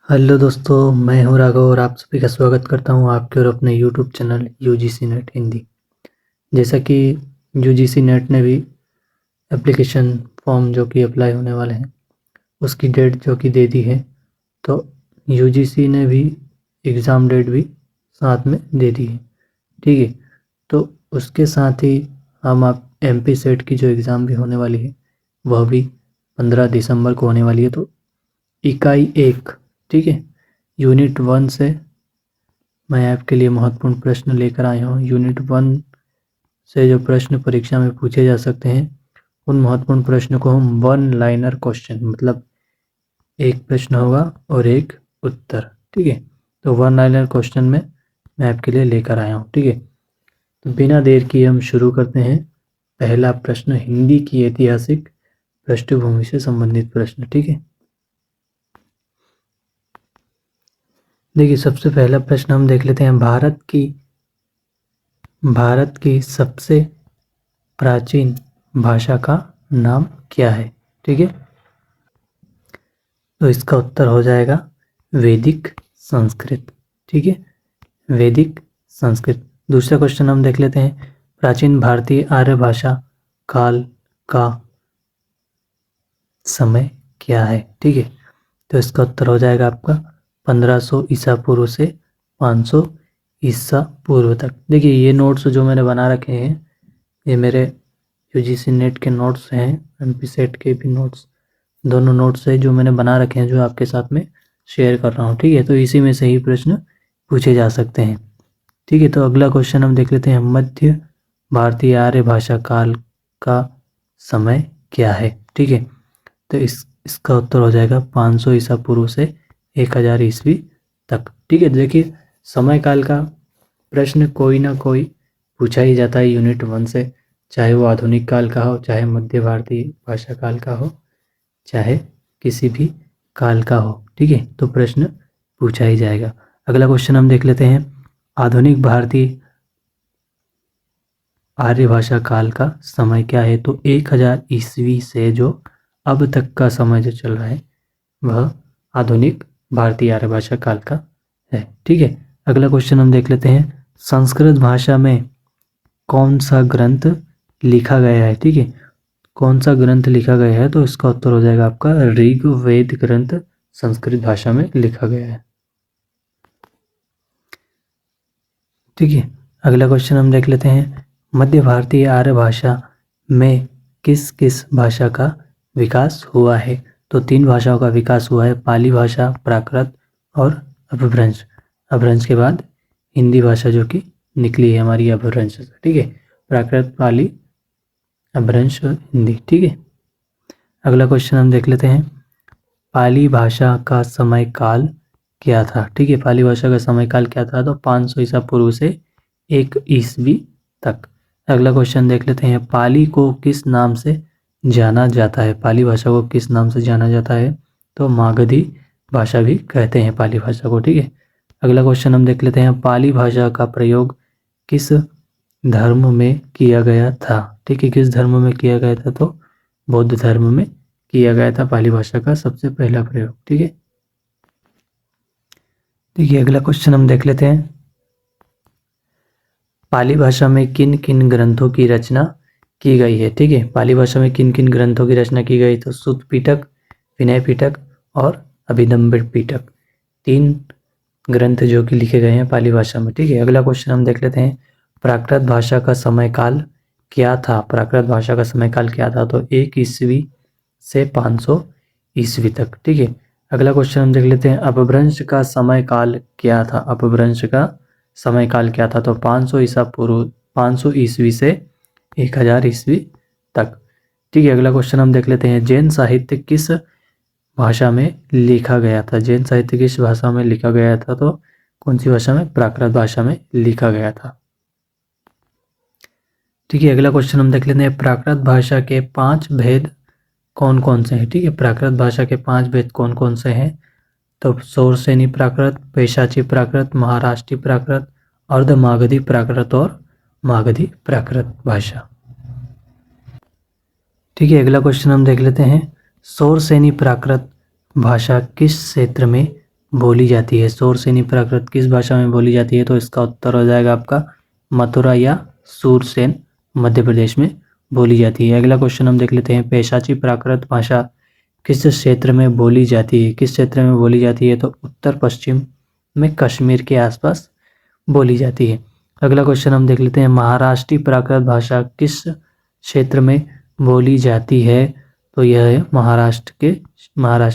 Hello दोस्तों, मैं हूं राघव और आप सभी का स्वागत करता हूं आपके और अपने YouTube channel UGC net Hindi. जैसा कि यूजीसी नेट ने भी एप्लीकेशन फॉर्म जो कि अप्लाई होने वाले हैं उसकी डेट जो कि दे दी है, तो यूजीसी ने भी एग्ज़ाम डेट भी साथ में दे दी है। ठीक है, तो उसके साथ ही हम आप एमपी सेट की जो एग्ज़ाम भी होने वाली है वह भी 15 दिसंबर को होने वाली है। तो इकाई 1, ठीक है, यूनिट 1 से मैं आपके लिए महत्वपूर्ण प्रश्न लेकर आया हूँ। यूनिट 1 से जो प्रश्न परीक्षा में पूछे जा सकते हैं उन महत्वपूर्ण प्रश्न को हम वन लाइनर क्वेश्चन, मतलब एक प्रश्न होगा और एक उत्तर, ठीक है। तो वन लाइनर क्वेश्चन में मैं आपके लिए लेकर आया हूँ, ठीक है। तो बिना देर किए हम शुरू करते हैं। पहला प्रश्न, हिंदी की ऐतिहासिक पृष्ठभूमि से संबंधित प्रश्न, ठीक है। देखिए, सबसे पहला प्रश्न हम देख लेते हैं। भारत की सबसे प्राचीन भाषा का नाम क्या है, ठीक है। तो इसका उत्तर हो जाएगा वैदिक संस्कृत, ठीक है, वैदिक संस्कृत। दूसरा क्वेश्चन हम देख लेते हैं। प्राचीन भारतीय आर्य भाषा काल का समय क्या है, ठीक है। तो इसका उत्तर हो जाएगा आपका 1500 ईसा पूर्व से 500 ईसा पूर्व तक। देखिए, ये नोट्स जो मैंने बना रखे हैं ये मेरे यूजीसी नेट के नोट्स हैं, एमपी सेट के भी नोट्स, दोनों नोट्स है जो मैंने बना रखे हैं, जो आपके साथ में शेयर कर रहा हूँ, ठीक है। तो इसी में से ही प्रश्न पूछे जा सकते हैं, ठीक है। तो अगला क्वेश्चन हम देख लेते हैं। मध्य भारतीय आर्य भाषा काल का समय क्या है, ठीक है। तो इसका उत्तर हो जाएगा 500 ईसा पूर्व से 1000 ईस्वी तक, ठीक है। देखिए, समय काल का प्रश्न कोई ना कोई पूछा ही जाता है यूनिट 1 से, चाहे वो आधुनिक काल का हो, चाहे मध्य भारतीय भाषा काल का हो, चाहे किसी भी काल का हो, ठीक है। तो प्रश्न पूछा ही जाएगा। अगला क्वेश्चन हम देख लेते हैं। आधुनिक भारतीय आर्य भाषा काल का समय क्या है। तो 1000 ईस्वी से जो अब तक का समय जो चल रहा है वह आधुनिक भारतीय आर्य भाषा काल का है, ठीक है। अगला क्वेश्चन हम देख लेते हैं। संस्कृत भाषा में कौन सा ग्रंथ लिखा गया है, ठीक है। कौन सा ग्रंथ लिखा गया है। तो इसका उत्तर हो जाएगा आपका ऋग्वेद ग्रंथ संस्कृत भाषा में लिखा गया है, ठीक है। अगला क्वेश्चन हम देख लेते हैं। मध्य भारतीय आर्य भाषा में किस किस भाषा का विकास हुआ है। तो 3 भाषाओं का विकास हुआ है, पाली भाषा, प्राकृत और अपभ्रंश। अपभ्रंश के बाद हिंदी भाषा जो कि निकली है हमारी अपभ्रंश से, ठीक है। प्राकृत, पाली, अपभ्रंश और हिंदी, ठीक है। अगला क्वेश्चन हम देख लेते हैं। पाली भाषा का समय काल क्या था, ठीक है। पाली भाषा का समय काल क्या था। तो 500 ईसा पूर्व से 1 ईस्वी तक। अगला क्वेश्चन देख लेते हैं। पाली को किस नाम से जाना जाता है। पाली भाषा को किस नाम से जाना जाता है। तो मागधी भाषा भी कहते हैं पाली भाषा को, ठीक है। अगला क्वेश्चन हम देख लेते हैं। पाली भाषा का प्रयोग किस धर्म में किया गया था, ठीक है। किस धर्म में किया गया था। तो बौद्ध धर्म में किया गया था पाली भाषा का सबसे पहला प्रयोग, ठीक है। देखिए, अगला क्वेश्चन हम देख लेते हैं। पाली भाषा में किन किन ग्रंथों की रचना की गई है, ठीक है। पाली भाषा में किन किन ग्रंथों की रचना की गई। तो सुत्त पिटक, विनय पिटक और अभिधम्म पिटक, 3 ग्रंथ जो कि लिखे गए हैं पाली भाषा में, ठीक है। अगला क्वेश्चन हम देख लेते हैं। प्राकृत भाषा का समय काल क्या था। प्राकृत भाषा का समय काल क्या था। तो 1 ईस्वी से 500 ईस्वी तक, ठीक है। अगला क्वेश्चन हम देख लेते हैं। अपभ्रंश का समय काल क्या था। अपभ्रंश का समय काल क्या था। तो 500 ईसा पूर्व, 500 ईस्वी से 1000 ईस्वी तक, ठीक है। अगला क्वेश्चन हम देख लेते हैं। जैन साहित्य किस भाषा में लिखा गया था। जैन साहित्य किस भाषा में लिखा गया था। तो कौन सी भाषा में। प्राकृत भाषा में लिखा गया था, ठीक है। अगला क्वेश्चन हम देख लेते हैं। प्राकृत भाषा के 5 भेद कौन कौन से हैं, ठीक है। प्राकृत भाषा के 5 भेद कौन कौन से हैं। तो शौरसेनी प्राकृत, पैशाची प्राकृत, महाराष्ट्री प्राकृत, अर्धमागधी प्राकृत और मागधी प्राकृत भाषा, ठीक है। अगला क्वेश्चन हम देख लेते हैं। शौरसेनी प्राकृत भाषा किस क्षेत्र में बोली जाती है? शोरसेनी प्राकृत किस भाषा में बोली जाती है? तो इसका उत्तर हो जाएगा आपका मथुरा या सूरसेन मध्य प्रदेश में बोली जाती है। अगला क्वेश्चन हम देख लेते हैं, पैशाची प्राकृत भाषा किस क्षेत्र में बोली जाती है? किस क्षेत्र में बोली जाती है? तो उत्तर पश्चिम में कश्मीर के आसपास बोली जाती है। अगला क्वेश्चन हम देख लेते हैं, महाराष्ट्री प्राकृत भाषा किस क्षेत्र में बोली जाती है? तो यह है महाराष्ट्र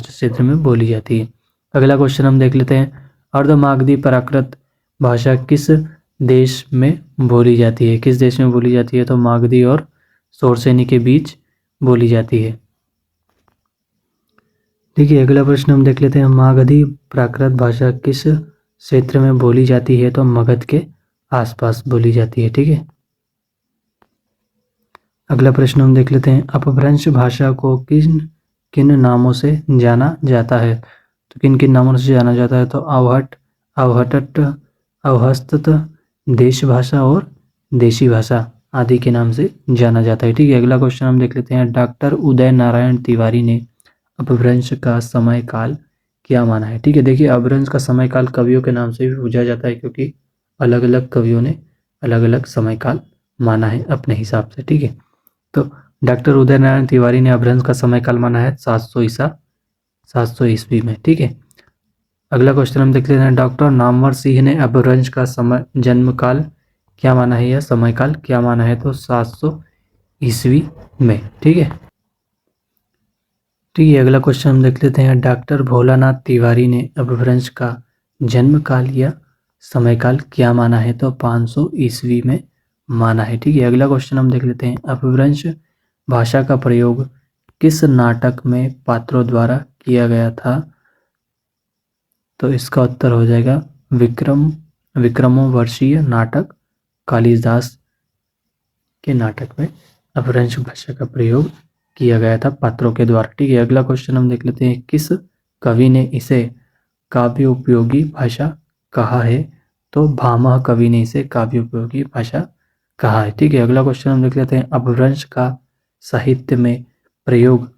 क्षेत्र में बोली जाती है। अगला क्वेश्चन हम देख लेते हैं, अर्धमागधी प्राकृत भाषा किस देश में बोली जाती है? किस देश में बोली जाती है? तो मागधी और शोरसेनी के बीच बोली जाती है। देखिए अगला प्रश्न हम देख लेते हैं, मागधी प्राकृत भाषा किस क्षेत्र में बोली जाती है? तो मगध के आसपास बोली जाती है। ठीक है, अगला प्रश्न हम देख लेते हैं, अपभ्रंश भाषा को किन किन नामों से जाना जाता है? तो किन किन नामों से जाना जाता है? तो अवहट, अवहटट, अवहस्तत, देश भाषा और देशी भाषा आदि के नाम से जाना जाता है। ठीक है, अगला क्वेश्चन हम देख लेते हैं, डॉक्टर उदय नारायण तिवारी ने अपभ्रंश का समय काल क्या माना है? ठीक है, देखिए अपभ्रंश का समय काल कवियों के नाम से भी पूछा जाता है, क्योंकि अलग अलग कवियों ने अलग अलग समय काल माना है अपने हिसाब से। ठीक है, तो डॉक्टर उदय नारायण तिवारी ने अपभ्रंश का समय काल माना है 700 ईस्वी में। ठीक है, अगला क्वेश्चन हम देख लेते हैं, डॉक्टर नामवर सिंह ने अपभ्रंश का समय जन्म काल क्या माना है या समय काल क्या माना है? तो 700 ईस्वी में। ठीक है, अगला क्वेश्चन हम देख लेते हैं, डॉक्टर भोलानाथ तिवारी ने अपभ्रंश का जन्म काल या समय काल क्या माना है? तो 500 ईस्वी में माना है। ठीक है, अगला क्वेश्चन हम देख लेते हैं, अपभ्रंश भाषा का प्रयोग किस नाटक में पात्रों द्वारा किया गया था? तो इसका उत्तर हो जाएगा विक्रमोर्वशीय नाटक कालिदास के नाटक में अपभ्रंश भाषा का प्रयोग किया गया था पात्रों के द्वारा। ठीक है, अगला क्वेश्चन हम देख लेते हैं, किस कवि ने इसे काव्य उपयोगी भाषा कहा है? तो भामह कवि ने इसे काव्य उपयोगी भाषा कहा है। ठीक है, अगला क्वेश्चन हम देख लेते हैं, अपभ्रंश का साहित्य में प्रयोग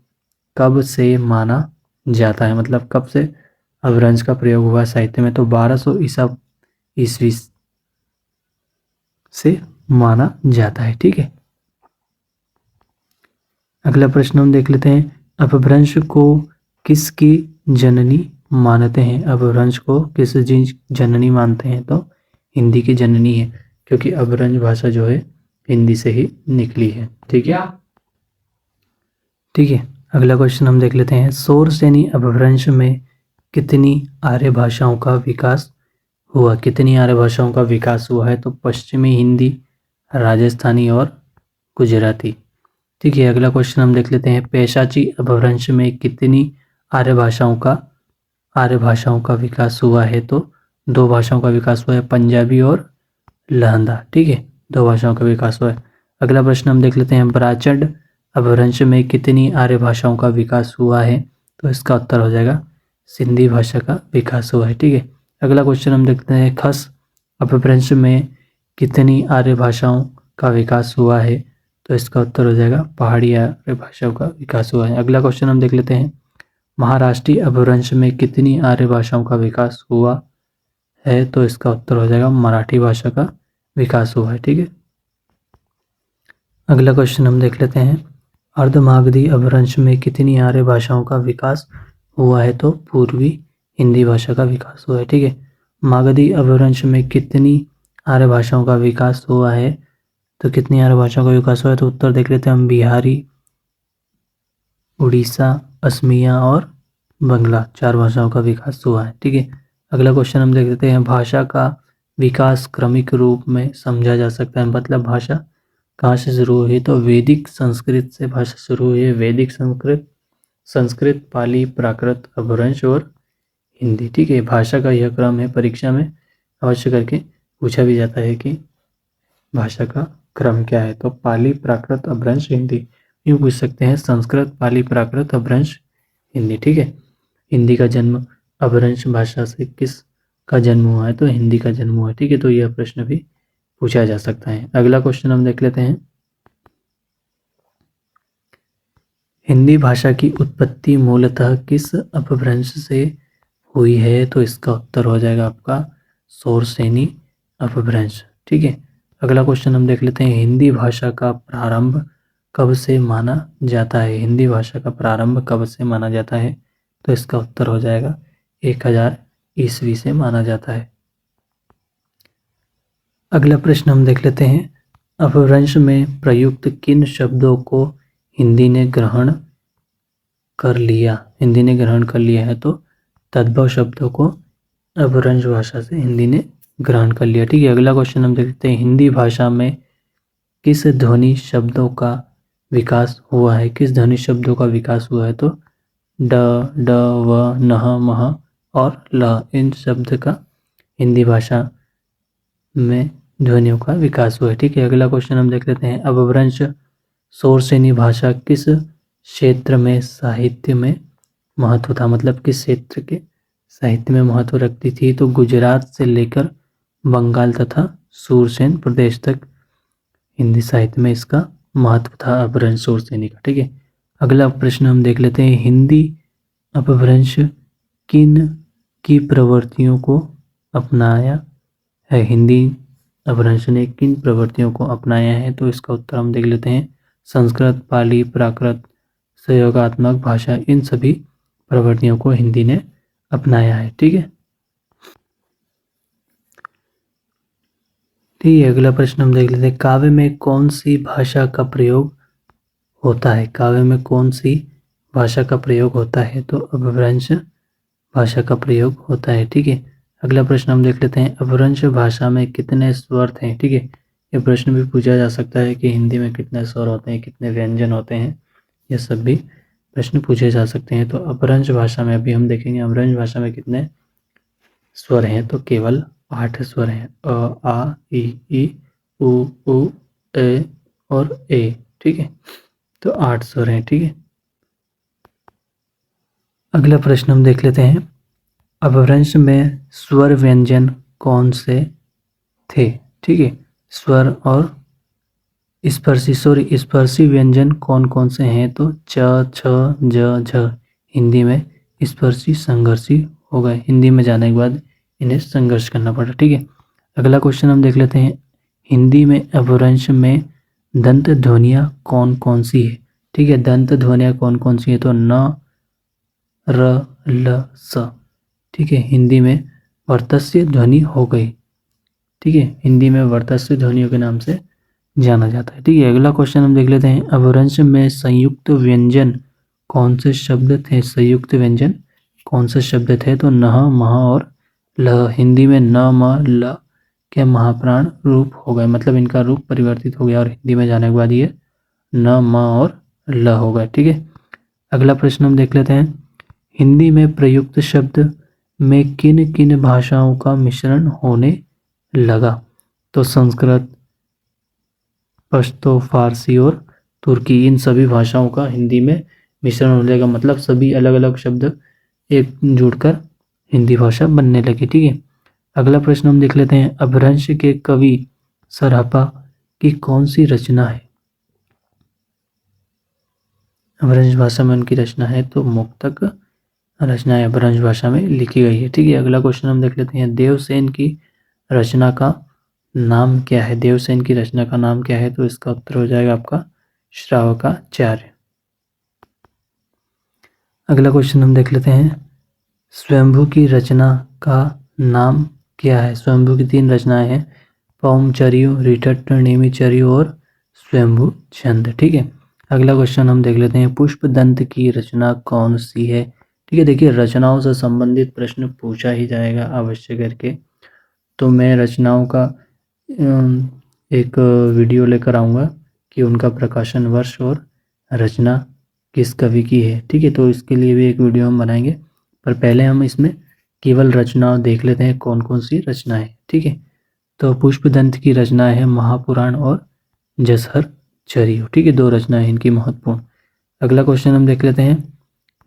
कब से माना जाता है? मतलब कब से अपभ्रंश का प्रयोग हुआ साहित्य में? तो 1200 ईस्वी से माना जाता है। ठीक है, अगला प्रश्न हम देख लेते हैं, अपभ्रंश को किसकी जननी मानते हैं? अपभ्रंश को किस जननी मानते हैं? तो हिंदी की जननी है, क्योंकि अपभ्रंश भाषा जो है हिंदी से ही निकली है। ठीक है, अगला क्वेश्चन हम देख लेते हैं, शोरसेनी अपभ्रंश में कितनी आर्य भाषाओं का विकास हुआ? कितनी आर्य भाषाओं का विकास हुआ है? तो पश्चिमी हिंदी, राजस्थानी और गुजराती। ठीक है, अगला क्वेश्चन हम देख लेते हैं, पैशाची अपभ्रंश में कितनी आर्य भाषाओं का विकास हुआ है? तो 2 भाषाओं का विकास हुआ है, पंजाबी और लहंदा। ठीक है, 2 भाषाओं का विकास हुआ है। अगला प्रश्न हम देख लेते हैं, ब्राचड अपभ्रंश में कितनी आर्य भाषाओं का विकास हुआ है? तो इसका उत्तर हो जाएगा सिंधी भाषा का विकास हुआ है। ठीक है, अगला क्वेश्चन हम देखते हैं, खस अपभ्रंश में कितनी आर्य भाषाओं का विकास हुआ है? तो इसका उत्तर हो जाएगा पहाड़ी आर्य भाषाओं का विकास हुआ है। अगला क्वेश्चन हम देख लेते हैं, महाराष्ट्री अपभ्रंश में कितनी आर्य भाषाओं का विकास हुआ है? तो इसका उत्तर हो जाएगा मराठी भाषा का विकास हुआ है। ठीक है, अगला क्वेश्चन हम देख लेते हैं, अर्धमागधी अपभ्रंश में कितनी आर्य भाषाओं का विकास हुआ है? तो पूर्वी हिंदी भाषा का विकास हुआ है। ठीक है, मागधी अपभ्रंश में कितनी आर्य भाषाओं का विकास हुआ है? तो कितनी आर्य भाषाओं का विकास हुआ है? तो उत्तर देख लेते हैं हम, बिहारी, उड़ीसा, असमिया और बंगला 4 भाषाओं का विकास हुआ है। ठीक है, अगला क्वेश्चन हम देख लेते हैं, भाषा का विकास क्रमिक रूप में समझा जा सकता है? मतलब भाषा कहाँ से शुरू हुई? तो वैदिक संस्कृत से भाषा शुरू हुई है। वैदिक संस्कृत, पाली, प्राकृत, अपभ्रंश और हिंदी। ठीक है, भाषा का यह क्रम है, परीक्षा में अवश्य करके पूछा भी जाता है कि भाषा का क्रम क्या है? तो पाली, प्राकृत, अपभ्रंश, हिंदी, यूँ पूछ सकते हैं, संस्कृत, पाली, प्राकृत, अपभ्रंश, हिंदी। ठीक है, हिंदी का जन्म अपभ्रंश भाषा से किस का जन्म हुआ है? तो हिंदी का जन्म हुआ है। ठीक है, तो यह प्रश्न भी पूछा जा सकता है। अगला क्वेश्चन हम देख लेते हैं, हिंदी भाषा की उत्पत्ति मूलतः किस अपभ्रंश से हुई है, तो इसका उत्तर हो जाएगा आपका शोरसेनी अपभ्रंश। ठीक है, अगला क्वेश्चन हम देख लेते हैं, हिंदी भाषा का प्रारंभ कब से माना जाता है? हिंदी भाषा का प्रारंभ कब से माना जाता है? तो इसका उत्तर हो जाएगा 1000 ईस्वी से माना जाता है। अगला प्रश्न हम देख लेते हैं, अपभ्रंश में प्रयुक्त किन शब्दों को हिंदी ने ग्रहण कर लिया? हिंदी ने ग्रहण कर लिया है, तो तद्भव शब्दों को अपभ्रंश भाषा से हिंदी ने ग्रहण कर लिया। ठीक है, अगला क्वेश्चन हम देखते हैं, हिंदी भाषा में किस ध्वनि शब्दों का विकास हुआ है? किस ध्वनि शब्दों का विकास हुआ है? तो ड, ड, व, नह, मह और ल, इन शब्द का हिंदी भाषा में ध्वनियों का विकास हुआ है। ठीक है, अगला क्वेश्चन हम देख लेते हैं, अपभ्रंश शोरसेनी भाषा किस क्षेत्र में साहित्य में महत्व था? मतलब किस क्षेत्र के साहित्य में महत्व रखती थी? तो गुजरात से लेकर बंगाल तथा सूरसेन प्रदेश तक हिंदी साहित्य में इसका महत्व था, अपभ्रंश शोरसेनी का। ठीक है, अगला प्रश्न हम देख लेते हैं, हिंदी अपभ्रंश किन की प्रवृत्तियों को अपनाया है? हिंदी अपभ्रंश ने किन प्रवृत्तियों को अपनाया है? तो इसका उत्तर हम देख लेते हैं, संस्कृत, पाली, प्राकृत, सहयोगात्मक भाषा, इन सभी प्रवृत्तियों को हिंदी ने अपनाया है। ठीक है, अगला प्रश्न हम देख लेते हैं, काव्य में कौन सी भाषा का प्रयोग होता है? काव्य में कौन सी भाषा का प्रयोग होता है? तो अपभ्रंश भाषा का प्रयोग होता है। ठीक है, अगला प्रश्न हम देख लेते हैं, अपभ्रंश भाषा में कितने स्वर हैं? ठीक है, ये प्रश्न भी पूछा जा सकता है कि हिंदी में कितने स्वर होते हैं, कितने व्यंजन होते हैं, ये सब भी प्रश्न पूछे जा सकते हैं। तो अपभ्रंश भाषा में अभी हम देखेंगे, अपभ्रंश भाषा में कितने स्वर हैं? तो केवल 8 स्वर हैं, अ, आ, ई, उ, ए और ए। ठीक है, तो 8 स्वर हैं। ठीक है, अगला प्रश्न हम देख लेते हैं, अपभ्रंश में स्वर व्यंजन कौन से थे? ठीक है, स्वर और स्पर्शी व्यंजन कौन कौन से हैं? तो च, छ, ज, झ हिंदी में स्पर्शी संघर्षी हो गए, हिंदी में जाने के बाद इन्हें संघर्ष करना पड़ा। ठीक है, अगला क्वेश्चन हम देख लेते हैं, हिंदी में अपभ्रंश में दंत ध्वनियाँ कौन कौन सी है? ठीक है, दंत ध्वनियाँ कौन कौन सी है? तो न, र, ल, स। ठीक है, हिंदी में वर्तस्य ध्वनि हो गई। ठीक है, हिंदी में वर्तस्य ध्वनियों के नाम से जाना जाता है। ठीक है, अगला क्वेश्चन हम देख लेते हैं, अपभ्रंश में संयुक्त व्यंजन कौन से शब्द थे? संयुक्त व्यंजन कौन से शब्द थे? तो नह, मह और ल। हिंदी में न, म, ल के महाप्राण रूप हो गए, मतलब इनका रूप परिवर्तित हो गया और हिंदी में जाने के बाद ये न, म और ल हो गए। ठीक है, अगला प्रश्न हम देख लेते हैं, हिंदी में प्रयुक्त शब्द में किन किन भाषाओं का मिश्रण होने लगा? तो संस्कृत, पश्तो, फारसी और तुर्की, इन सभी भाषाओं का हिंदी में मिश्रण होने लगा, मतलब सभी अलग अलग शब्द एक जुड़कर हिंदी भाषा बनने लगी। ठीक है, अगला प्रश्न हम देख लेते हैं, अपभ्रंश के कवि सरहपा की कौन सी रचना है? अपभ्रंश भाषा में उनकी रचना है तो मुक्तक रचना अपभ्रंश भाषा में लिखी गई है। ठीक है, अगला क्वेश्चन हम देख लेते हैं, देवसेन की रचना का नाम क्या है? देवसेन की रचना का नाम क्या है? तो इसका उत्तर हो जाएगा आपका श्रावकाचार्य। अगला क्वेश्चन हम देख लेते हैं, स्वयंभू की रचना का नाम क्या है? स्वयंभू की 3 रचनाएं हैं, पौमचर्यु, रिठट्ट, नेमिचर्यु और स्वयंभू छंद। ठीक है, अगला क्वेश्चन हम देख लेते हैं, पुष्पदंत की रचना कौन सी है? ठीक है, देखिए रचनाओं से संबंधित प्रश्न पूछा ही जाएगा अवश्य करके, तो मैं रचनाओं का एक वीडियो लेकर आऊँगा कि उनका प्रकाशन वर्ष और रचना किस कवि की है। ठीक है, तो इसके लिए भी एक वीडियो हम बनाएंगे, पर पहले हम इसमें केवल रचना देख लेते हैं कौन कौन सी रचनाएं। ठीक है, तो पुष्पदंत की रचना है महापुराण और जसहर चर्यु। ठीक है, 2 रचनाएं इनकी महत्वपूर्ण। अगला क्वेश्चन हम देख लेते हैं,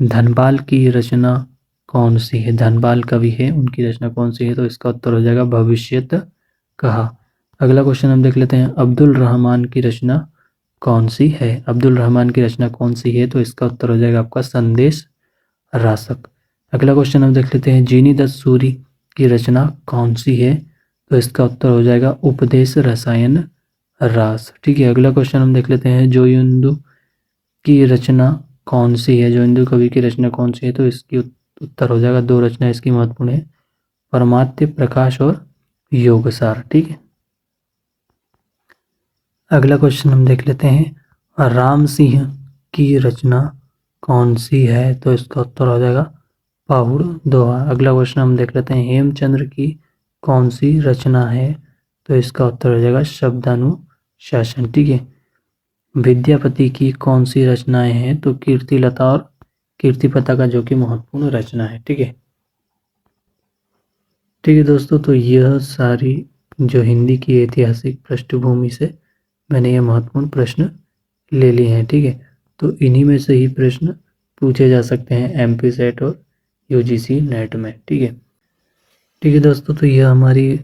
धनपाल की रचना कौन सी है? धनपाल कवि है, उनकी रचना कौन सी है? तो इसका उत्तर हो जाएगा भविष्यत कहा। अगला क्वेश्चन हम देख लेते हैं, अब्दुल रहमान की रचना कौन सी है? अब्दुल रहमान की रचना कौन सी है? तो इसका उत्तर हो जाएगा आपका संदेश रासक। अगला क्वेश्चन हम देख लेते हैं, जीनी दत्त सूरी की रचना कौन सी है? तो इसका उत्तर हो जाएगा उपदेश रसायन रास। ठीक है, अगला क्वेश्चन हम देख लेते हैं, जोयुंदु की रचना कौन सी है? जोयुंदु कवि की रचना कौन सी है? तो इसकी उत्तर हो जाएगा, दो रचना इसकी महत्वपूर्ण है, परमात्य प्रकाश और योगसार। ठीक है, अगला क्वेश्चन हम देख लेते हैं, राम सिंह की रचना कौन सी है? तो इसका उत्तर हो जाएगा पाहुड़ दोहा। अगला क्वेश्चन हम देख लेते हैं, हेमचंद्र की कौन सी रचना है? तो इसका उत्तर हो जाएगा शब्दानुशासन। ठीक है, विद्यापति की कौन सी रचनाएं हैं? तो कीर्तिलता और कीर्तिपता का जो कि महत्वपूर्ण रचना है। ठीक है, ठीक है दोस्तों, तो यह सारी जो हिंदी की ऐतिहासिक पृष्ठभूमि से मैंने ये महत्वपूर्ण प्रश्न ले लिए हैं। ठीक है, तो इन्हीं में से ही प्रश्न पूछे जा सकते हैं एमपी सेट और यूजीसी नेट में। ठीक है, ठीक है दोस्तों, तो यह हमारी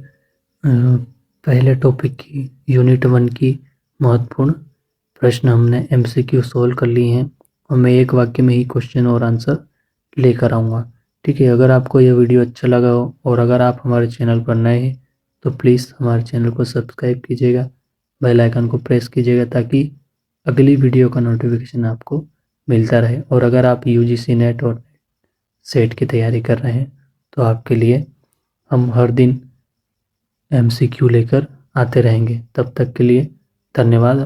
पहले टॉपिक की यूनिट 1 की महत्वपूर्ण प्रश्न हमने एमसीक्यू सोल्व कर लिए हैं और मैं एक वाक्य में ही क्वेश्चन और आंसर लेकर आऊँगा। ठीक है, अगर आपको यह वीडियो अच्छा लगा हो और अगर आप हमारे चैनल पर नए हैं तो प्लीज़ हमारे चैनल को सब्सक्राइब कीजिएगा, बेल आइकन को प्रेस कीजिएगा ताकि अगली वीडियो का नोटिफिकेशन आपको मिलता रहे। और अगर आप यूजीसी नेट और सेट की तैयारी कर रहे हैं तो आपके लिए हम हर दिन एमसीक्यू लेकर आते रहेंगे। तब तक के लिए धन्यवाद।